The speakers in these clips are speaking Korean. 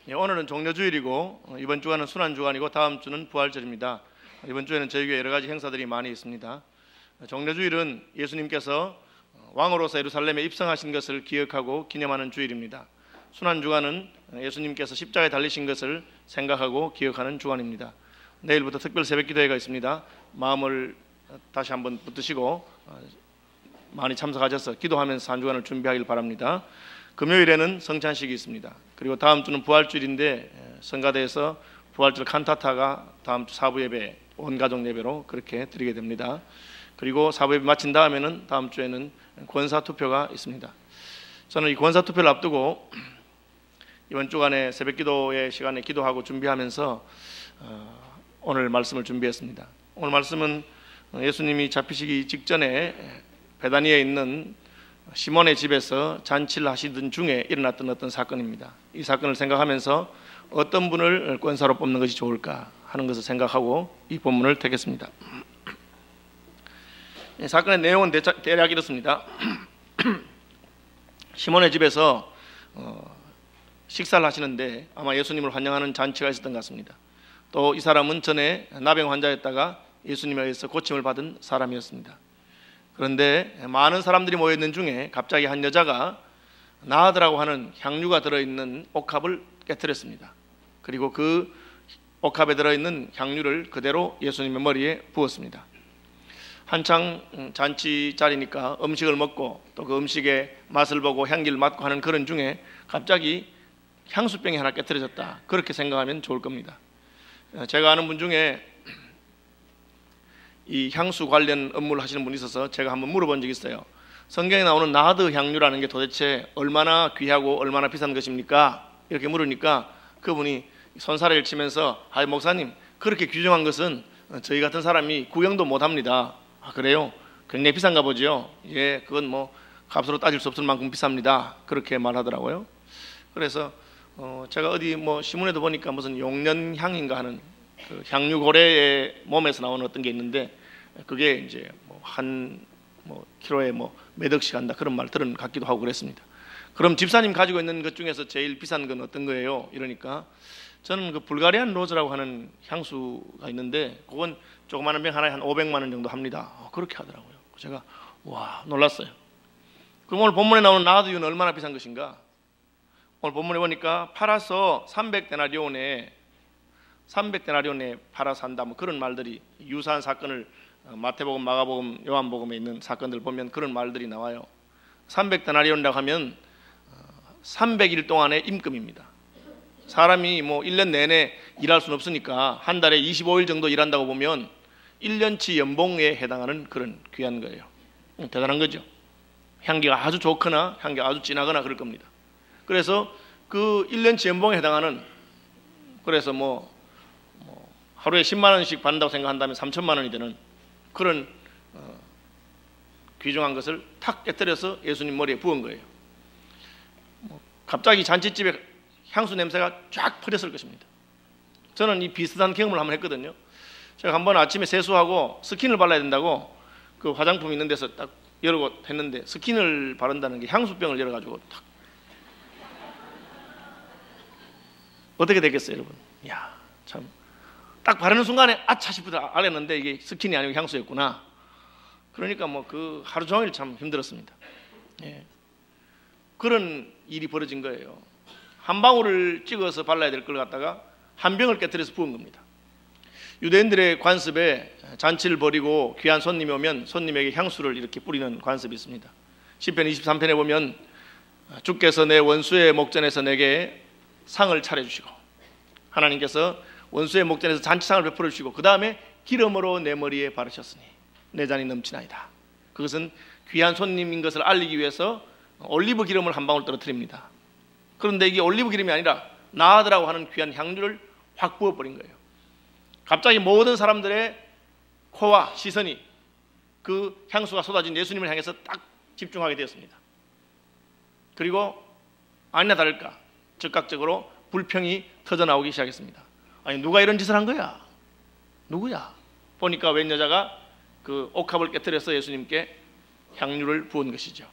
오늘은 종려주일이고 이번 주간은 순환주간이고 다음 주는 부활절입니다. 이번 주에는 저희 교회 여러 가지 행사들이 많이 있습니다. 종려주일은 예수님께서 왕으로서 예루살렘에 입성하신 것을 기억하고 기념하는 주일입니다. 순환주간은 예수님께서 십자가에 달리신 것을 생각하고 기억하는 주간입니다. 내일부터 특별 새벽기도회가 있습니다. 마음을 다시 한번 붙드시고 많이 참석하셔서 기도하면서 한 주간을 준비하길 바랍니다. 금요일에는 성찬식이 있습니다. 그리고 다음 주는 부활주일인데 성가대에서 부활절 칸타타가 다음 주 사부 예배, 온 가족 예배로 그렇게 드리게 됩니다. 그리고 사부 예배 마친 다음에는 다음 주에는 권사 투표가 있습니다. 저는 이 권사 투표를 앞두고 이번 주간에 새벽기도의 시간에 기도하고 준비하면서 오늘 말씀을 준비했습니다. 오늘 말씀은 예수님이 잡히시기 직전에 베다니에 있는 시몬의 집에서 잔치를 하시던 중에 일어났던 어떤 사건입니다. 이 사건을 생각하면서 어떤 분을 권사로 뽑는 것이 좋을까 하는 것을 생각하고 이 본문을 택했습니다. 사건의 내용은 대략 이렇습니다. 시몬의 집에서 식사를 하시는데 아마 예수님을 환영하는 잔치가 있었던 것 같습니다. 또 이 사람은 전에 나병 환자였다가 예수님에 의해서 고침을 받은 사람이었습니다. 그런데 많은 사람들이 모여있는 중에 갑자기 한 여자가 나하드라고 하는 향유가 들어있는 옥합을 깨뜨렸습니다. 그리고 그 옥합에 들어있는 향유를 그대로 예수님의 머리에 부었습니다. 한창 잔치 자리니까 음식을 먹고 또 그 음식의 맛을 보고 향기를 맡고 하는 그런 중에 갑자기 향수병이 하나 깨뜨려졌다, 그렇게 생각하면 좋을 겁니다. 제가 아는 분 중에 이 향수 관련 업무를 하시는 분이 있어서 제가 한번 물어본 적이 있어요. 성경에 나오는 나하드 향유라는 게 도대체 얼마나 귀하고 얼마나 비싼 것입니까? 이렇게 물으니까 그분이 손사래를 치면서 목사님, 그렇게 귀중한 것은 저희 같은 사람이 구경도 못합니다. 아, 그래요? 굉장히 비싼가 보죠? 예, 그건 뭐 값으로 따질 수 없을 만큼 비쌉니다. 그렇게 말하더라고요. 그래서 제가 어디 뭐 신문에도 보니까 무슨 용년향인가 하는 그 향유 고래의 몸에서 나오는 어떤 게 있는데 그게 이제 한 키로에 몇 억씩 한다, 그런 말 들은 것 같기도 하고 그랬습니다. 그럼 집사님 가지고 있는 것 중에서 제일 비싼 건 어떤 거예요? 이러니까 저는 그 불가리안 로즈라고 하는 향수가 있는데 그건 조그마한 병 하나에 한 500만 원 정도 합니다. 그렇게 하더라고요. 제가 와, 놀랐어요. 그럼 오늘 본문에 나오는 나하드유는 얼마나 비싼 것인가? 오늘 본문에 보니까 팔아서 300데나리온에 팔아서 한다, 그런 말들이, 유사한 사건을 마태복음, 마가복음, 요한복음에 있는 사건들 보면 그런 말들이 나와요. 300데나리온이라고 하면 300일 동안의 임금입니다. 사람이 1년 내내 일할 수는 없으니까 한 달에 25일 정도 일한다고 보면 1년치 연봉에 해당하는 그런 귀한 거예요. 대단한 거죠. 향기가 아주 좋거나 향기가 아주 진하거나 그럴 겁니다. 그래서 그 1년치 연봉에 해당하는, 그래서 하루에 10만 원씩 받는다고 생각한다면 3천만 원이 되는 그런 귀중한 것을 탁 깨뜨려서 예수님 머리에 부은 거예요. 갑자기 잔치집에 향수 냄새가 쫙 퍼졌을 것입니다. 저는 이 비슷한 경험을 한번 했거든요. 제가 한번 아침에 세수하고 스킨을 발라야 된다고 그 화장품 있는 데서 딱 열고 했는데, 스킨을 바른다는 게 향수병을 열어가지고 탁, 어떻게 되겠어요, 여러분? 이야, 참. 딱 바르는 순간에 아차 싶어서 알았는데 이게 스킨이 아니고 향수였구나. 그러니까 그 하루 종일 참 힘들었습니다. 예. 그런 일이 벌어진 거예요. 한 방울을 찍어서 발라야 될 걸 갖다가 한 병을 깨뜨려서 부은 겁니다. 유대인들의 관습에 잔치를 벌이고 귀한 손님이 오면 손님에게 향수를 이렇게 뿌리는 관습이 있습니다. 시편 23편에 보면 주께서 내 원수의 목전에서 내게 상을 차려주시고, 하나님께서 원수의 목전에서 잔치상을 베풀어 주시고 그 다음에 기름으로 내 머리에 바르셨으니 내 잔이 넘치나이다. 그것은 귀한 손님인 것을 알리기 위해서 올리브 기름을 한 방울 떨어뜨립니다. 그런데 이게 올리브 기름이 아니라 나하드라고 하는 귀한 향유를 확 부어버린 거예요. 갑자기 모든 사람들의 코와 시선이 그 향수가 쏟아진 예수님을 향해서 딱 집중하게 되었습니다. 그리고 아니나 다를까 즉각적으로 불평이 터져나오기 시작했습니다. 아니, 누가 이런 짓을 한 거야? 누구야? 보니까 웬 여자가 그 옥합을 깨뜨려서 예수님께 향유를 부은 것이죠.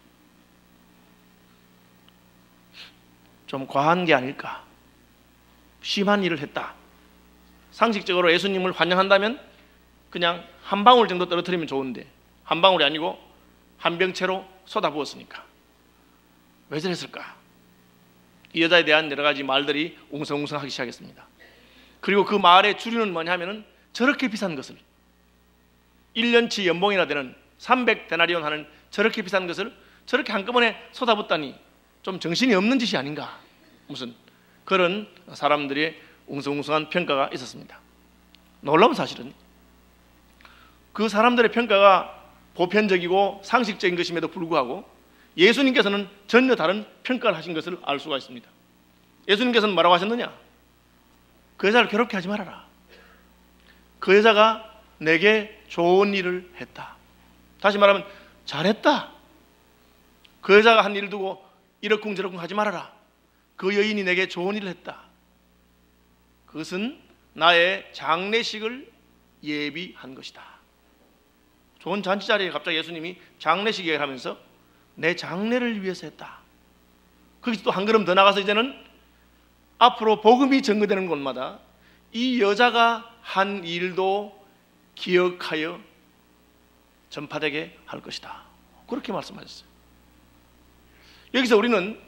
좀 과한 게 아닐까? 심한 일을 했다. 상식적으로 예수님을 환영한다면 그냥 한 방울 정도 떨어뜨리면 좋은데 한 방울이 아니고 한 병채로 쏟아부었으니까 왜 저랬을까? 이 여자에 대한 여러 가지 말들이 웅성웅성하기 시작했습니다. 그리고 그 말의 주류는 뭐냐 하면은 저렇게 비싼 것을 1년치 연봉이나 되는 300데나리온 하는 저렇게 비싼 것을 저렇게 한꺼번에 쏟아붓다니 좀 정신이 없는 짓이 아닌가, 무슨 그런 사람들의 웅성웅성한 평가가 있었습니다. 놀라운 사실은 그 사람들의 평가가 보편적이고 상식적인 것임에도 불구하고 예수님께서는 전혀 다른 평가를 하신 것을 알 수가 있습니다. 예수님께서는 뭐라고 하셨느냐? 그 여자를 괴롭게 하지 말아라. 그 여자가 내게 좋은 일을 했다. 다시 말하면 잘했다. 그 여자가 한 일을 두고 이러쿵저러쿵 하지 말아라. 그 여인이 내게 좋은 일을 했다. 그것은 나의 장례식을 예비한 것이다. 좋은 잔치 자리에 갑자기 예수님이 장례식 얘기를 하면서 내 장례를 위해서 했다. 거기서 또 한 걸음 더 나가서 이제는 앞으로 복음이 전거되는 곳마다 이 여자가 한 일도 기억하여 전파되게 할 것이다. 그렇게 말씀하셨어요. 여기서 우리는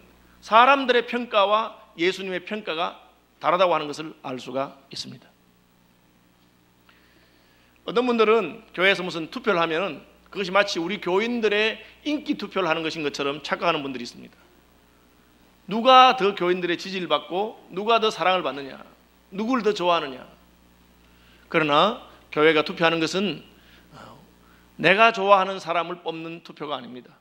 사람들의 평가와 예수님의 평가가 다르다고 하는 것을 알 수가 있습니다. 어떤 분들은 교회에서 무슨 투표를 하면 그것이 마치 우리 교인들의 인기 투표를 하는 것인 것처럼 착각하는 분들이 있습니다. 누가 더 교인들의 지지를 받고 누가 더 사랑을 받느냐, 누구를 더 좋아하느냐. 그러나 교회가 투표하는 것은 내가 좋아하는 사람을 뽑는 투표가 아닙니다.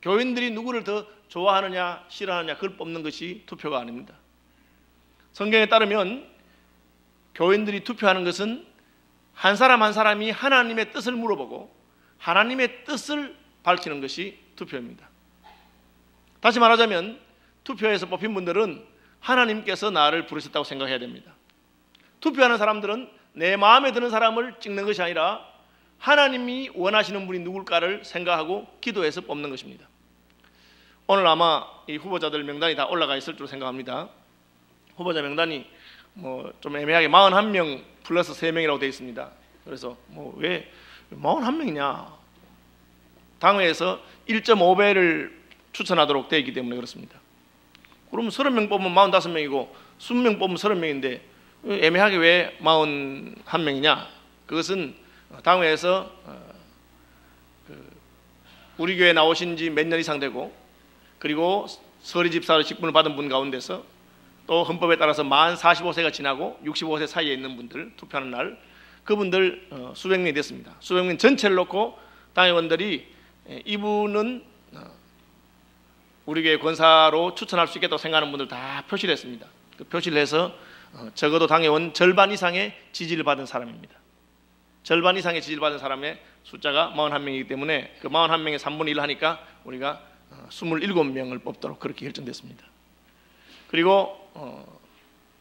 교인들이 누구를 더 좋아하느냐 싫어하느냐 그걸 뽑는 것이 투표가 아닙니다. 성경에 따르면 교인들이 투표하는 것은 한 사람 한 사람이 하나님의 뜻을 물어보고 하나님의 뜻을 밝히는 것이 투표입니다. 다시 말하자면 투표에서 뽑힌 분들은 하나님께서 나를 부르셨다고 생각해야 됩니다. 투표하는 사람들은 내 마음에 드는 사람을 찍는 것이 아니라 하나님이 원하시는 분이 누굴까를 생각하고 기도해서 뽑는 것입니다. 오늘 아마 이 후보자들 명단이 다 올라가 있을 줄 생각합니다. 후보자 명단이 좀 애매하게 41명 플러스 3명이라고 되어 있습니다. 그래서 왜 41명이냐? 당회에서 1.5배를 추천하도록 되어 있기 때문에 그렇습니다. 그러면 30명 뽑으면 45명이고 20명 뽑으면 30명인데 애매하게 왜 41명이냐? 그것은 당회에서 우리 교회에 나오신 지 몇 년 이상 되고 그리고 서리집사로 직분을 받은 분 가운데서 또 헌법에 따라서 만 45세가 지나고 65세 사이에 있는 분들 투표하는 날 그분들 수백 명이 됐습니다. 수백 명 전체를 놓고 당회원들이 이분은 우리 교회 권사로 추천할 수 있겠다고 생각하는 분들 다 표시를 했습니다. 그 표시를 해서 적어도 당회원 절반 이상의 지지를 받은 사람입니다. 절반 이상의 지지를 받은 사람의 숫자가 41명이기 때문에 그 41명의 3분의 1을 하니까 우리가 27명을 뽑도록 그렇게 결정됐습니다. 그리고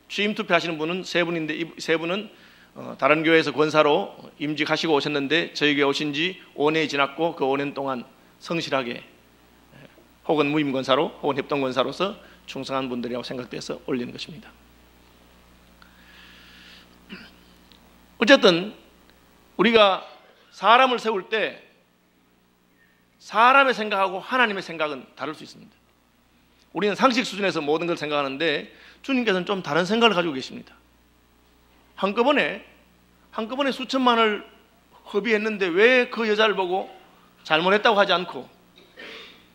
취임 투표하시는 분은 세 분인데 이 세 분은 다른 교회에서 권사로 임직하시고 오셨는데 저희 교회 오신 지 5년이 지났고 그 5년 동안 성실하게 혹은 무임 권사로 혹은 협동 권사로서 충성한 분들이라고 생각돼서 올리는 것입니다. 어쨌든 우리가 사람을 세울 때 사람의 생각하고 하나님의 생각은 다를 수 있습니다. 우리는 상식 수준에서 모든 걸 생각하는데 주님께서는 좀 다른 생각을 가지고 계십니다. 한꺼번에 수천만을 허비했는데 왜 그 여자를 보고 잘못했다고 하지 않고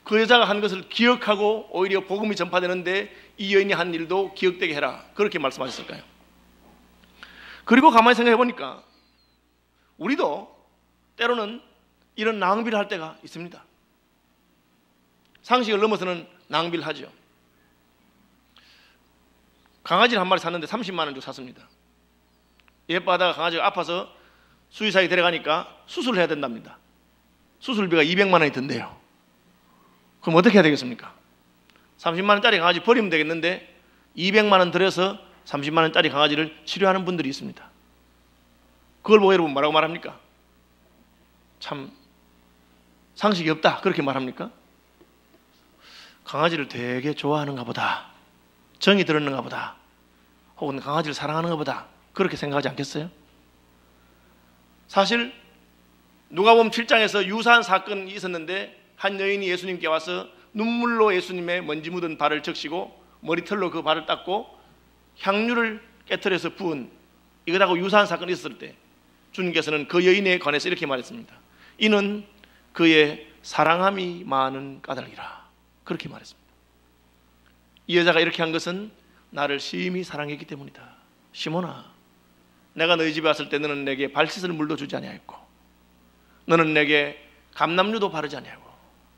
그 여자가 한 것을 기억하고 오히려 복음이 전파되는데 이 여인이 한 일도 기억되게 해라 그렇게 말씀하셨을까요? 그리고 가만히 생각해 보니까 우리도 때로는 이런 낭비를 할 때가 있습니다. 상식을 넘어서는 낭비를 하죠. 강아지를 한 마리 샀는데 30만 원 주고 샀습니다. 예뻐하다가 강아지가 아파서 수의사에 데려가니까 수술을 해야 된답니다. 수술비가 200만 원이 든대요. 그럼 어떻게 해야 되겠습니까? 30만 원짜리 강아지 버리면 되겠는데 200만 원 들여서 30만 원짜리 강아지를 치료하는 분들이 있습니다. 그걸 보고 여러분 뭐라고 말합니까? 참 상식이 없다 그렇게 말합니까? 강아지를 되게 좋아하는가 보다, 정이 들었는가 보다, 혹은 강아지를 사랑하는 것보다 그렇게 생각하지 않겠어요? 사실 누가복음 7장에서 유사한 사건이 있었는데 한 여인이 예수님께 와서 눈물로 예수님의 먼지 묻은 발을 적시고 머리털로 그 발을 닦고 향유를 깨트려서 부은 이것하고 유사한 사건이 있었을 때 주님께서는 그 여인에 관해서 이렇게 말했습니다. 이는 그의 사랑함이 많은 까닭이라, 그렇게 말했습니다. 이 여자가 이렇게 한 것은 나를 심히 사랑했기 때문이다. 시몬아, 내가 너희 집에 왔을 때 너는 내게 발 씻을 물도 주지 아니하였고 너는 내게 감람류도 바르지 아니하고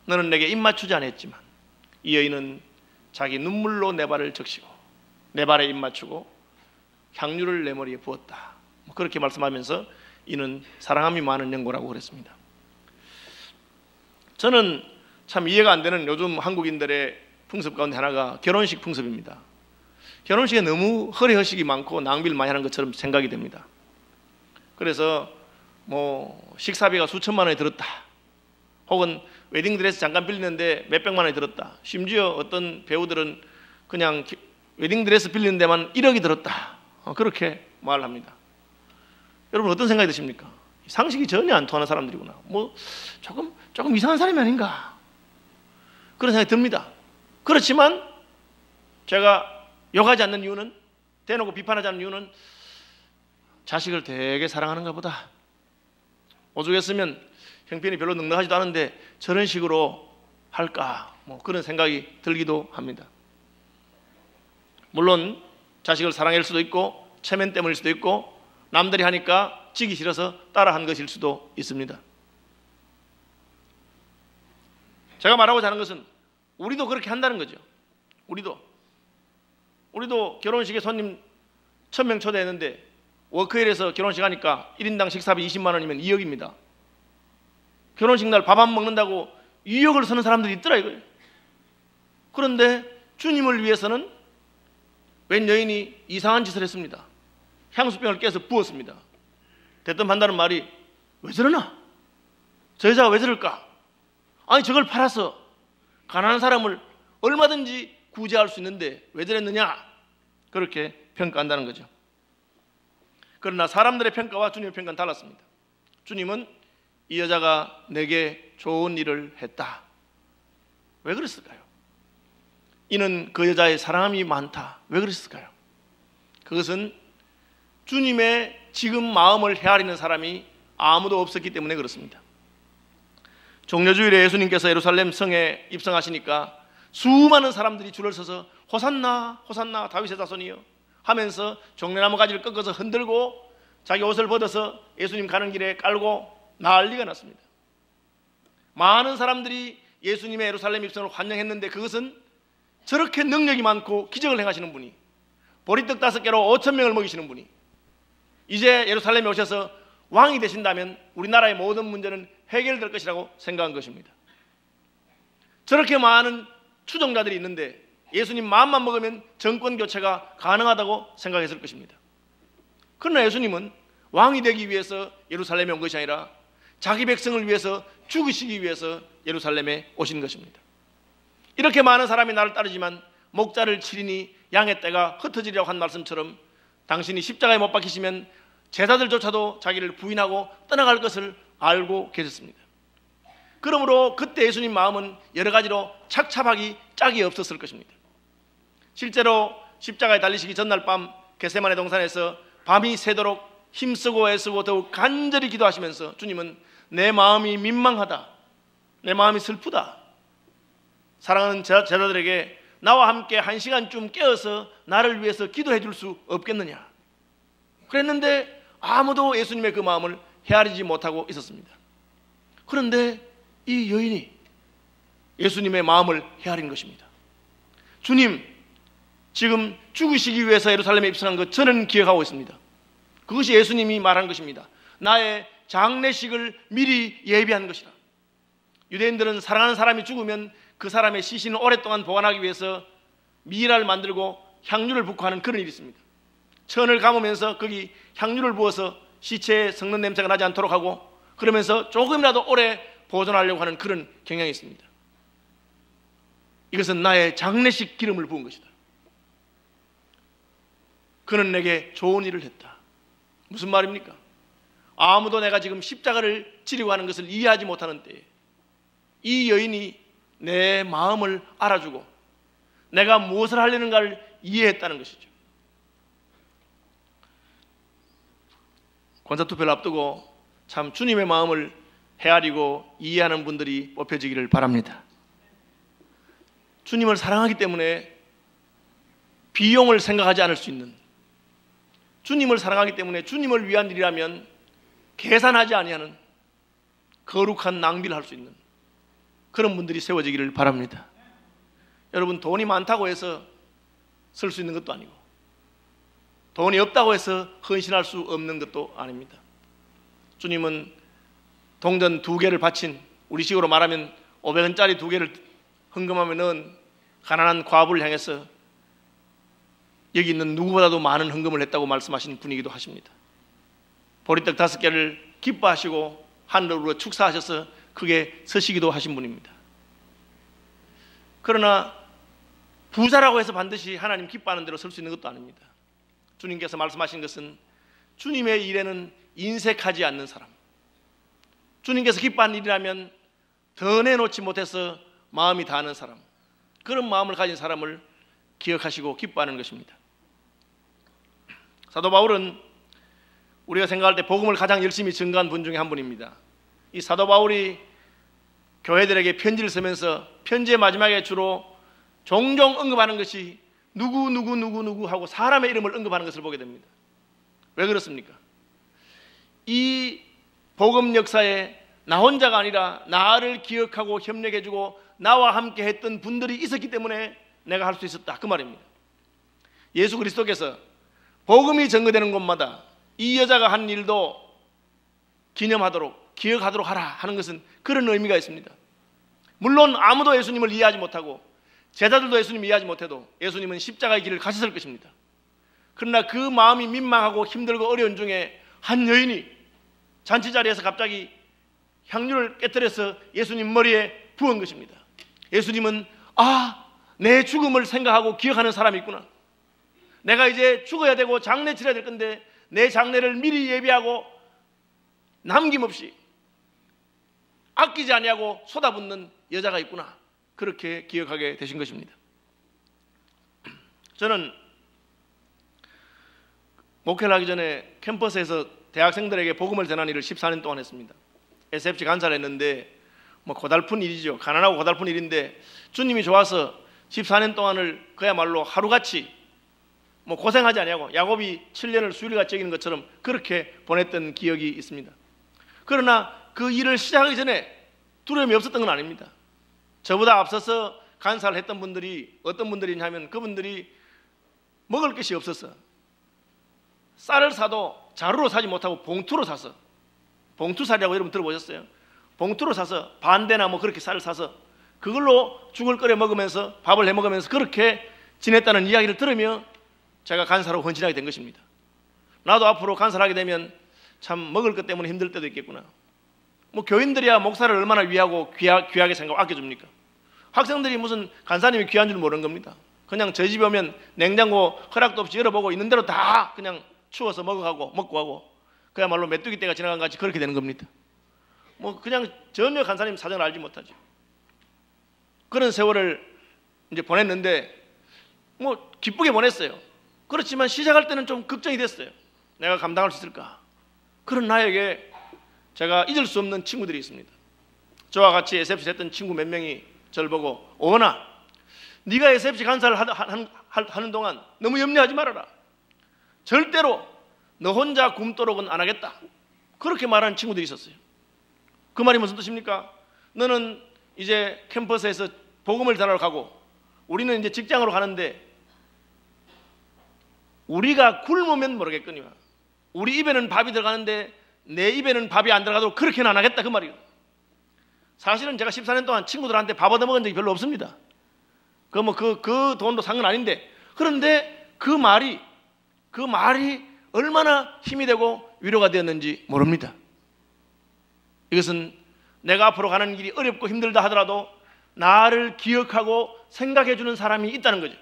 너는 내게 입 맞추지 아니했지만 이 여인은 자기 눈물로 내 발을 적시고 내 발에 입 맞추고 향유를 내 머리에 부었다. 그렇게 말씀하면서 이는 사랑함이 많은 연고라고 그랬습니다. 저는 참 이해가 안 되는 요즘 한국인들의 풍습 가운데 하나가 결혼식 풍습입니다. 결혼식에 너무 허례허식이 많고 낭비를 많이 하는 것처럼 생각이 됩니다. 그래서 식사비가 수천만 원이 들었다, 혹은 웨딩드레스 잠깐 빌리는데 몇백만 원이 들었다, 심지어 어떤 배우들은 그냥 웨딩드레스 빌리는 데만 1억이 들었다, 그렇게 말을 합니다. 여러분 어떤 생각이 드십니까? 상식이 전혀 안 통하는 사람들이구나, 조금 이상한 사람이 아닌가, 그런 생각이 듭니다. 그렇지만 제가 욕하지 않는 이유는, 대놓고 비판하지 않는 이유는 자식을 되게 사랑하는가 보다, 오죽했으면 형편이 별로 넉넉하지도 않은데 저런 식으로 할까, 그런 생각이 들기도 합니다. 물론 자식을 사랑할 수도 있고 체면 때문일 수도 있고 남들이 하니까 지기 싫어서 따라한 것일 수도 있습니다. 제가 말하고자 하는 것은 우리도 그렇게 한다는 거죠. 우리도 결혼식에 손님 1000명 초대했는데 워크힐에서 결혼식 하니까 1인당 식사비 20만 원이면 2억입니다. 결혼식 날 밥 안 먹는다고 2억을 쓰는 사람들이 있더라 이거예요. 그런데 주님을 위해서는 웬 여인이 이상한 짓을 했습니다. 향수병을 깨서 부었습니다. 대뜸 한다는 말이 왜 저러나? 저 여자가 왜 저럴까? 아니 저걸 팔아서 가난한 사람을 얼마든지 구제할 수 있는데 왜 저랬느냐? 그렇게 평가한다는 거죠. 그러나 사람들의 평가와 주님의 평가는 달랐습니다. 주님은 이 여자가 내게 좋은 일을 했다. 왜 그랬을까요? 이는 그 여자의 사랑함이 많다. 왜 그랬을까요? 그것은 주님의 지금 마음을 헤아리는 사람이 아무도 없었기 때문에 그렇습니다. 종려주일에 예수님께서 예루살렘 성에 입성하시니까 수많은 사람들이 줄을 서서 호산나 호산나 다윗의 자손이여 하면서 종려나무 가지를 꺾어서 흔들고 자기 옷을 벗어서 예수님 가는 길에 깔고 난리가 났습니다. 많은 사람들이 예수님의 예루살렘 입성을 환영했는데 그것은 저렇게 능력이 많고 기적을 행하시는 분이, 보리떡 5개로 5,000명을 먹이시는 분이 이제 예루살렘에 오셔서 왕이 되신다면 우리나라의 모든 문제는 해결될 것이라고 생각한 것입니다. 저렇게 많은 추종자들이 있는데 예수님 마음만 먹으면 정권 교체가 가능하다고 생각했을 것입니다. 그러나 예수님은 왕이 되기 위해서 예루살렘에 온 것이 아니라 자기 백성을 위해서 죽으시기 위해서 예루살렘에 오신 것입니다. 이렇게 많은 사람이 나를 따르지만 목자를 치리니 양의 떼가 흩어지리라고 한 말씀처럼 당신이 십자가에 못 박히시면 제자들조차도 자기를 부인하고 떠나갈 것을 알고 계셨습니다. 그러므로 그때 예수님 마음은 여러 가지로 착잡하기 짝이 없었을 것입니다. 실제로 십자가에 달리시기 전날 밤 겟세마네 동산에서 밤이 새도록 힘쓰고 애쓰고 더욱 간절히 기도하시면서 주님은 내 마음이 민망하다, 내 마음이 슬프다, 사랑하는 제자들에게 나와 함께 1시간쯤 깨어서 나를 위해서 기도해 줄 수 없겠느냐 그랬는데 아무도 예수님의 그 마음을 헤아리지 못하고 있었습니다. 그런데 이 여인이 예수님의 마음을 헤아린 것입니다. 주님, 지금 죽으시기 위해서 예루살렘에 입성한 것 저는 기억하고 있습니다. 그것이 예수님이 말한 것입니다. 나의 장례식을 미리 예비한 것이라. 유대인들은 사랑하는 사람이 죽으면 그 사람의 시신을 오랫동안 보관하기 위해서 미라를 만들고 향유를 붓고 하는 그런 일이 있습니다. 천을 감으면서 거기 향유를 부어서 시체에 썩는 냄새가 나지 않도록 하고 그러면서 조금이라도 오래 보존하려고 하는 그런 경향이 있습니다. 이것은 나의 장례식 기름을 부은 것이다. 그는 내게 좋은 일을 했다. 무슨 말입니까? 아무도 내가 지금 십자가를 지려고 하는 것을 이해하지 못하는 때에 이 여인이 내 마음을 알아주고 내가 무엇을 하려는가를 이해했다는 것이죠. 권사투표를 앞두고 참 주님의 마음을 헤아리고 이해하는 분들이 뽑혀지기를 바랍니다. 주님을 사랑하기 때문에 비용을 생각하지 않을 수 있는, 주님을 사랑하기 때문에 주님을 위한 일이라면 계산하지 아니하는 거룩한 낭비를 할 수 있는 그런 분들이 세워지기를 바랍니다. 여러분, 돈이 많다고 해서 쓸 수 있는 것도 아니고 돈이 없다고 해서 헌신할 수 없는 것도 아닙니다. 주님은 동전 2개를 바친, 우리 식으로 말하면 500원짜리 2개를 헌금하면은 가난한 과부를 향해서 여기 있는 누구보다도 많은 헌금을 했다고 말씀하신 분이기도 하십니다. 보리떡 5개를 기뻐하시고 하늘으로 축사하셔서 크게 서시기도 하신 분입니다. 그러나 부자라고 해서 반드시 하나님 기뻐하는 대로 설 수 있는 것도 아닙니다. 주님께서 말씀하신 것은 주님의 일에는 인색하지 않는 사람, 주님께서 기뻐하는 일이라면 더 내놓지 못해서 마음이 다하는 사람, 그런 마음을 가진 사람을 기억하시고 기뻐하는 것입니다. 사도 바울은 우리가 생각할 때 복음을 가장 열심히 증거한 분 중에 한 분입니다. 이 사도 바울이 교회들에게 편지를 쓰면서 편지의 마지막에 주로 종종 언급하는 것이 누구 하고 사람의 이름을 언급하는 것을 보게 됩니다. 왜 그렇습니까? 이 복음 역사에 나 혼자가 아니라 나를 기억하고 협력해주고 나와 함께 했던 분들이 있었기 때문에 내가 할 수 있었다, 그 말입니다. 예수 그리스도께서 복음이 전거되는 곳마다 이 여자가 한 일도 기념하도록, 기억하도록 하라 하는 것은 그런 의미가 있습니다. 물론 아무도 예수님을 이해하지 못하고 제자들도 예수님을 이해하지 못해도 예수님은 십자가의 길을 가셨을 것입니다. 그러나 그 마음이 민망하고 힘들고 어려운 중에 한 여인이 잔치 자리에서 갑자기 향유를 깨뜨려서 예수님 머리에 부은 것입니다. 예수님은 내 죽음을 생각하고 기억하는 사람이 있구나, 내가 이제 죽어야 되고 장례 치러야 될 건데 내 장례를 미리 예비하고 남김없이 아끼지 아니하고 쏟아붓는 여자가 있구나, 그렇게 기억하게 되신 것입니다. 저는 목회를 하기 전에 캠퍼스에서 대학생들에게 복음을 전하는 일을 14년 동안 했습니다. SFC 간사를 했는데 고달픈 일이죠. 가난하고 고달픈 일인데 주님이 좋아서 14년 동안을 그야말로 하루같이 고생하지 아니하고 야곱이 7년을 수일같이 여기는 것처럼 그렇게 보냈던 기억이 있습니다. 그러나 그 일을 시작하기 전에 두려움이 없었던 건 아닙니다. 저보다 앞서서 간사를 했던 분들이 어떤 분들이냐면 그분들이 먹을 것이 없어서 쌀을 사도 자루로 사지 못하고 봉투로 사서, 봉투살이라고 여러분 들어보셨어요? 봉투로 사서 반대나 그렇게 쌀을 사서 그걸로 죽을 끓여 먹으면서 밥을 해 먹으면서 그렇게 지냈다는 이야기를 들으며 제가 간사로 헌신하게 된 것입니다. 나도 앞으로 간사를 하게 되면 참 먹을 것 때문에 힘들 때도 있겠구나. 교인들이야 목사를 얼마나 위하고 귀하게 생각하고 아껴줍니까? 학생들이 무슨 간사님이 귀한 줄 모르는 겁니다. 그냥 저희 집에 오면 냉장고 허락도 없이 열어보고 있는 대로 다 그냥 추워서 먹고 하고 그야말로 메뚜기 떼가 지나간 같이 그렇게 되는 겁니다. 그냥 전혀 간사님 사정을 알지 못하죠. 그런 세월을 이제 보냈는데 기쁘게 보냈어요. 그렇지만 시작할 때는 좀 걱정이 됐어요. 내가 감당할 수 있을까? 그런 나에게 제가 잊을 수 없는 친구들이 있습니다. 저와 같이 SFC 했던 친구 몇 명이 저를 보고 오은아, 네가 SFC 간사를 하는 동안 너무 염려하지 말아라. 절대로 너 혼자 굶도록은 안 하겠다. 그렇게 말하는 친구들이 있었어요. 그 말이 무슨 뜻입니까? 너는 이제 캠퍼스에서 복음을 전하러 가고 우리는 이제 직장으로 가는데 우리가 굶으면 모르겠거니와 우리 입에는 밥이 들어가는데 내 입에는 밥이 안 들어가도록 그렇게는 안 하겠다, 그 말이에요. 사실은 제가 14년 동안 친구들한테 밥 얻어먹은 적이 별로 없습니다. 그 돈도 산 건 아닌데, 그런데 그 말이 얼마나 힘이 되고 위로가 되었는지 모릅니다. 이것은 내가 앞으로 가는 길이 어렵고 힘들다 하더라도 나를 기억하고 생각해 주는 사람이 있다는 거죠.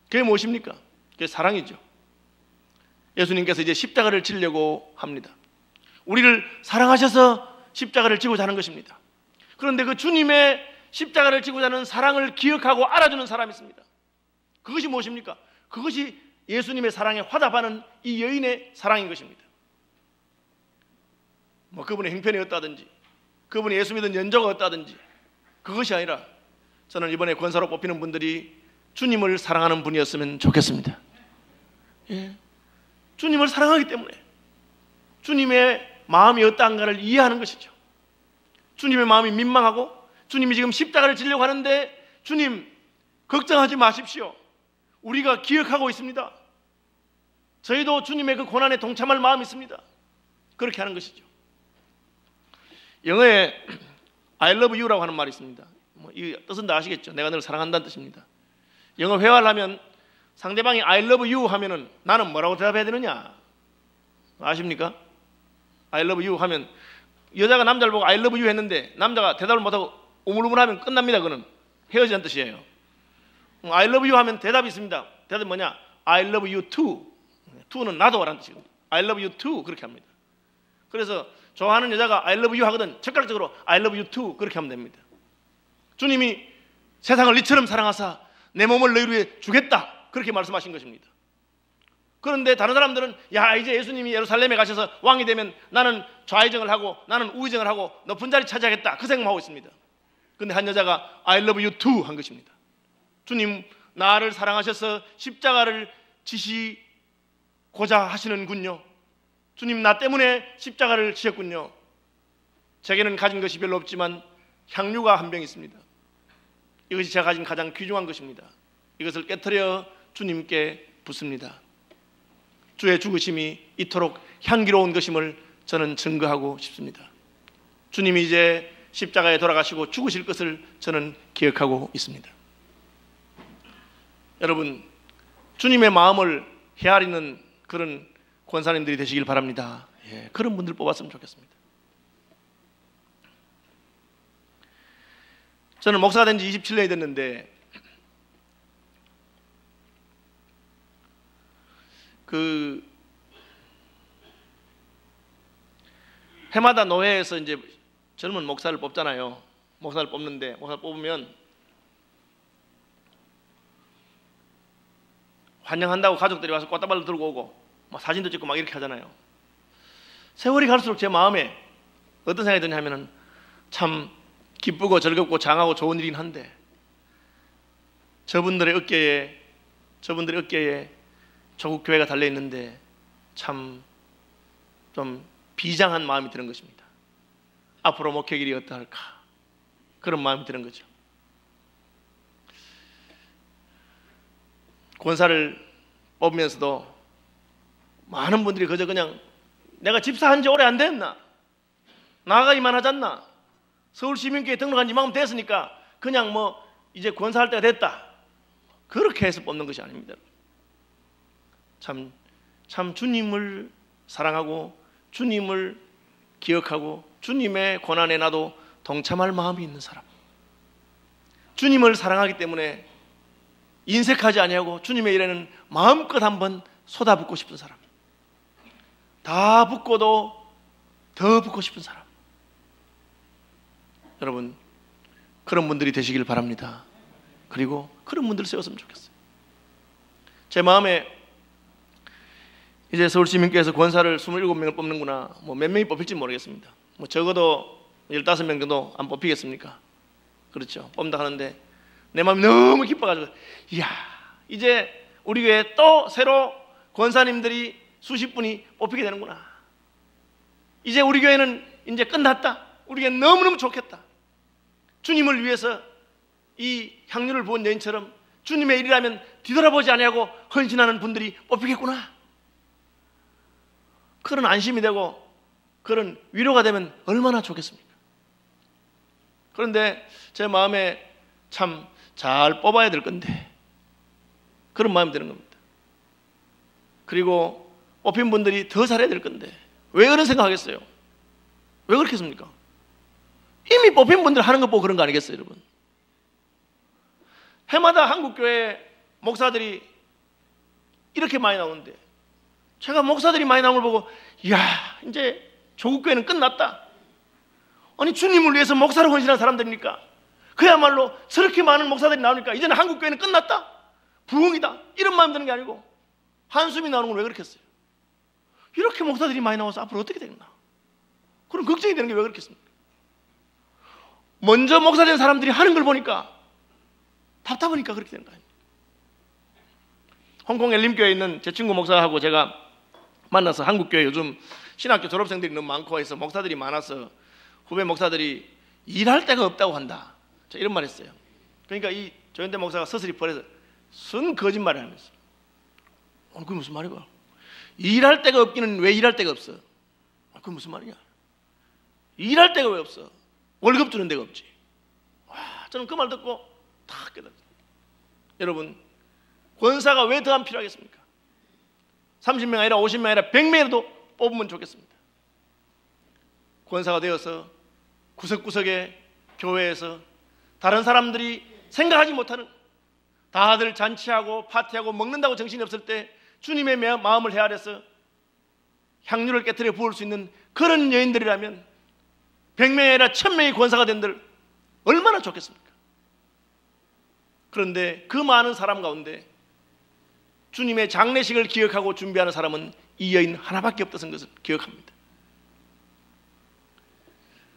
그게 무엇입니까? 그게 사랑이죠. 예수님께서 이제 십자가를 지려고 합니다. 우리를 사랑하셔서 십자가를 지고자 하는 것입니다. 그런데 그 주님의 십자가를 지고자 하는 사랑을 기억하고 알아주는 사람이 있습니다. 그것이 무엇입니까? 그것이 예수님의 사랑에 화답하는 이 여인의 사랑인 것입니다. 뭐 그분의 형편이 어떠하든지, 그분이 예수 믿은 연조가 어떠하든지, 그것이 아니라 저는 이번에 권사로 뽑히는 분들이 주님을 사랑하는 분이었으면 좋겠습니다. 예. 주님을 사랑하기 때문에 주님의 마음이 어떠한가를 이해하는 것이죠. 주님의 마음이 민망하고 주님이 지금 십자가를 지려고 하는데 주님 걱정하지 마십시오. 우리가 기억하고 있습니다. 저희도 주님의 그 고난에 동참할 마음이 있습니다. 그렇게 하는 것이죠. 영어에 I love you라고 하는 말이 있습니다. 이 뜻은 다 아시겠죠? 내가 너를 사랑한다는 뜻입니다. 영어 회화를 하면 상대방이 I love you 하면은 나는 뭐라고 대답해야 되느냐? 아십니까? I love you 하면 여자가 남자를 보고 I love you 했는데 남자가 대답을 못하고 우물우물하면 끝납니다. 그는 헤어지는 뜻이에요. I love you 하면 대답이 있습니다. 대답이 뭐냐? I love you too. to는 나도 라는 뜻이거든요. I love you too 그렇게 합니다. 그래서 좋아하는 여자가 I love you 하거든 즉각적으로 I love you too 그렇게 하면 됩니다. 주님이 세상을 이처럼 사랑하사 내 몸을 너희를 위해 주겠다 그렇게 말씀하신 것입니다. 그런데 다른 사람들은 야 이제 예수님이 예루살렘에 가셔서 왕이 되면 나는 좌의정을 하고 나는 우의정을 하고 높은 자리 차지하겠다 그 생각하고 있습니다. 그런데 한 여자가 I love you too 한 것입니다. 주님 나를 사랑하셔서 십자가를 지시고자 하시는군요. 주님 나 때문에 십자가를 지셨군요. 제게는 가진 것이 별로 없지만 향유가 한 병 있습니다. 이것이 제가 가진 가장 귀중한 것입니다. 이것을 깨트려 주님께 붓습니다. 주의 죽으심이 이토록 향기로운 것임을 저는 증거하고 싶습니다. 주님이 이제 십자가에 돌아가시고 죽으실 것을 저는 기억하고 있습니다. 여러분 주님의 마음을 헤아리는 그런 권사님들이 되시길 바랍니다. 예, 그런 분들 뽑았으면 좋겠습니다. 저는 목사가 된 지 27년이 됐는데 해마다 노회에서 이제 젊은 목사를 뽑잖아요. 목사를 뽑는데 목사를 뽑으면 환영한다고 가족들이 와서 꽃다발을 들고 오고 막 사진도 찍고 막 이렇게 하잖아요. 세월이 갈수록 제 마음에 어떤 생각이 드냐 하면은 참 기쁘고 즐겁고 장하고 좋은 일이긴 한데 저분들의 어깨에 조국 교회가 달려 있는데 참 좀 비장한 마음이 드는 것입니다. 앞으로 목회 길이 어떠할까 그런 마음이 드는 거죠. 권사를 뽑으면서도 많은 분들이 그저 그냥 내가 집사한 지 오래 안 됐나? 나아가 이만하지 않나? 서울시민교회 등록한 지 이만큼 됐으니까 그냥 뭐 이제 권사할 때가 됐다. 그렇게 해서 뽑는 것이 아닙니다. 참 주님을 사랑하고 주님을 기억하고 주님의 고난에 나도 동참할 마음이 있는 사람, 주님을 사랑하기 때문에 인색하지 아니하고 주님의 일에는 마음껏 한번 쏟아붓고 싶은 사람, 다 붓고도 더 붓고 싶은 사람, 여러분 그런 분들이 되시길 바랍니다. 그리고 그런 분들 세웠으면 좋겠어요. 제 마음에 이제 서울시민교회에서 권사를 27명을 뽑는구나. 뭐 몇 명이 뽑힐지 모르겠습니다. 뭐 적어도 15명 정도 안 뽑히겠습니까? 그렇죠. 뽑는다 하는데 내 마음이 너무 기뻐가지고 이야 이제 우리 교회에 또 새로 권사님들이 수십 분이 뽑히게 되는구나. 이제 우리 교회는 이제 끝났다. 우리 교회 너무너무 좋겠다. 주님을 위해서 이 향유를 부은 여인처럼 주님의 일이라면 뒤돌아보지 아니하고 헌신하는 분들이 뽑히겠구나. 그런 안심이 되고 그런 위로가 되면 얼마나 좋겠습니까? 그런데 제 마음에 참 잘 뽑아야 될 건데 그런 마음이 드는 겁니다. 그리고 뽑힌 분들이 더 잘해야 될 건데 왜 그런 생각하겠어요? 왜 그렇게 했습니까? 이미 뽑힌 분들 하는 거 보고 그런 거 아니겠어요, 여러분? 해마다 한국교회 목사들이 이렇게 많이 나오는데 제가 목사들이 많이 나온 걸 보고 이야, 이제 조국교회는 끝났다. 아니 주님을 위해서 목사로 헌신한 사람들이니까 그야말로 저렇게 많은 목사들이 나오니까 이제는 한국교회는 끝났다, 부흥이다, 이런 마음 드는 게 아니고 한숨이 나오는 걸 왜 그렇게 했어요? 이렇게 목사들이 많이 나와서 앞으로 어떻게 되겠나, 그런 걱정이 되는 게 왜 그렇겠습니까? 먼저 목사 된 사람들이 하는 걸 보니까 답답하니까 그렇게 되는 거 아닙니까? 홍콩 엘림교회에 있는 제 친구 목사하고 제가 만나서 한국교회 요즘 신학교 졸업생들이 너무 많고 해서 목사들이 많아서 후배 목사들이 일할 데가 없다고 한다, 자, 이런 말 했어요. 그러니까 이 조현대 목사가 서슬이 벌해서 순 거짓말을 하면서 그게 무슨 말이야? 일할 데가 없기는 왜 일할 데가 없어? 그게 무슨 말이냐? 일할 데가 왜 없어? 월급 주는 데가 없지. 와, 저는 그 말 듣고 다 깨달았어요. 여러분, 권사가 왜 더 안 필요하겠습니까? 30명 아니라 50명 아니라 100명이라도 뽑으면 좋겠습니다. 권사가 되어서 구석구석에 교회에서 다른 사람들이 생각하지 못하는, 다들 잔치하고 파티하고 먹는다고 정신이 없을 때 주님의 마음을 헤아려서 향유를 깨트려 부을 수 있는 그런 여인들이라면 100명이 아니라 1000명의 권사가 된들 얼마나 좋겠습니까? 그런데 그 많은 사람 가운데 주님의 장례식을 기억하고 준비하는 사람은 이 여인 하나밖에 없다는 것을 기억합니다.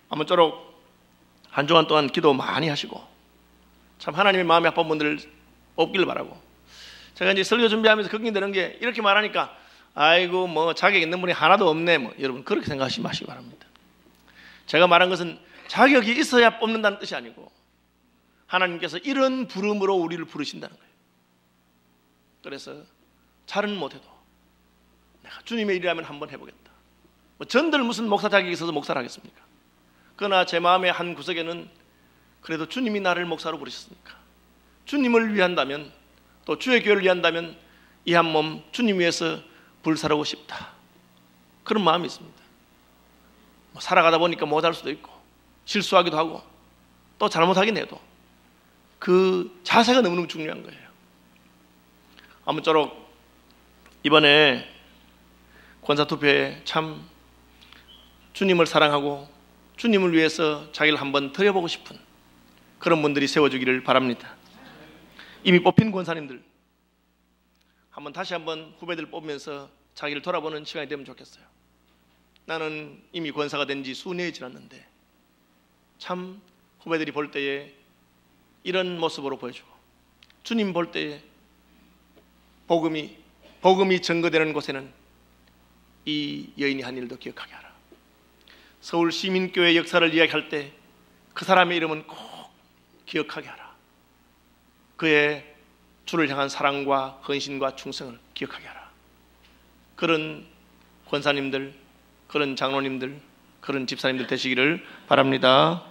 아무쪼록 한 주간 동안 기도 많이 하시고 참 하나님의 마음이 아픈 분들 없기를 바라고, 제가 이제 설교 준비하면서 걱정되는 게 이렇게 말하니까 아이고 뭐 자격 있는 분이 하나도 없네, 뭐 여러분 그렇게 생각하지 마시기 바랍니다. 제가 말한 것은 자격이 있어야 뽑는다는 뜻이 아니고 하나님께서 이런 부름으로 우리를 부르신다는 거예요. 그래서 잘은 못해도 내가 주님의 일이라면 한번 해보겠다. 뭐 전들 무슨 목사 자격이 있어서 목사를 하겠습니까? 그러나 제 마음의 한 구석에는 그래도 주님이 나를 목사로 부르셨으니까 주님을 위한다면, 또 주의 교회를 위한다면 이 한 몸 주님 위해서 불사르고 싶다, 그런 마음이 있습니다. 뭐 살아가다 보니까 못할 수도 있고 실수하기도 하고 또 잘못하긴 해도 그 자세가 너무너무 중요한 거예요. 아무쪼록 이번에 권사투표에 참 주님을 사랑하고 주님을 위해서 자기를 한번 드려보고 싶은 그런 분들이 세워주기를 바랍니다. 이미 뽑힌 권사님들 다시 한번 후배들 뽑으면서 자기를 돌아보는 시간이 되면 좋겠어요. 나는 이미 권사가 된 지 수년이 지났는데 참 후배들이 볼 때에 이런 모습으로 보여주고, 주님 볼 때에 복음이 증거되는 곳에는 이 여인이 한 일도 기억하게 하라. 서울 시민교회 역사를 이야기할 때 그 사람의 이름은 꼭 기억하게 하라. 그의 주를 향한 사랑과 헌신과 충성을 기억하게 하라. 그런 권사님들, 그런 장로님들, 그런 집사님들 되시기를 바랍니다.